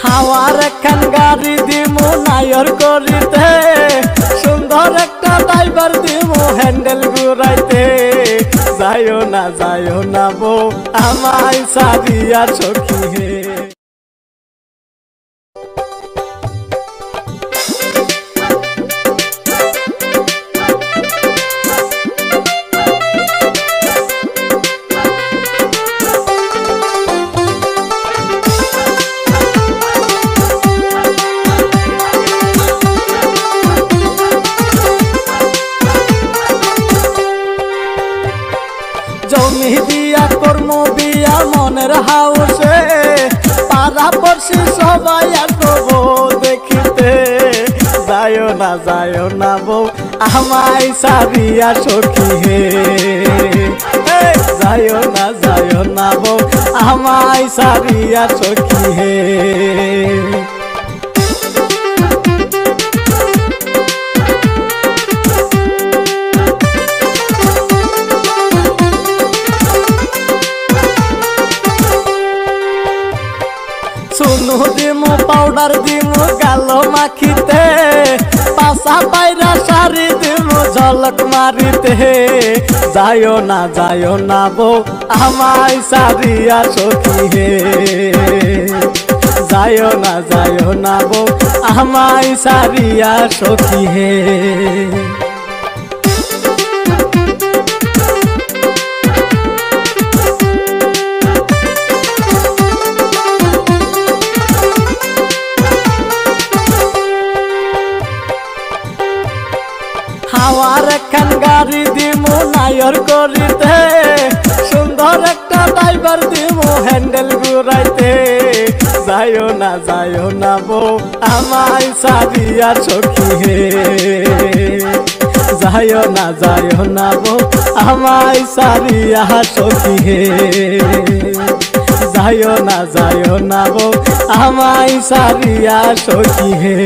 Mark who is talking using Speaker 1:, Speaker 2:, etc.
Speaker 1: হাওয়ার একখান গাড়ি দিমু নায়র করিতে সুন্দর একটা ড্রাইভার দিমু হ্যান্ডেল ঘুরাইতে যাইও না বউ আমায় সারিয়া সখী হে। জমি দিয়া কর্ম বিয়া মনের হাউসে পাড়া পড়শি সবাই আসবো দেখিতে যাইও না বউ আমায় সারিয়া সখী হে। যাইও না বউ আমায় সারিয়া সখী হে। सुनु दिमु पाउडर दिमु गालो माखिते पासा पायरा सारी दिमु झलक मारिते जायो ना बो आमाय सारिया सखी हे। जायो ना बो आमाय सारिया सखी हे। হাওয়ার একখান গাড়ি দিমু নায়র করিতে সুন্দর একটা ড্রাইভার দিমু হ্যান্ডেল ঘুরাইতে যাইও না বউ আমায় সারিয়া সখী হে। যাইও না বউ আমায় সারিয়া সখী হে। যাইও না বউ আমায় সারিয়া সখী হে।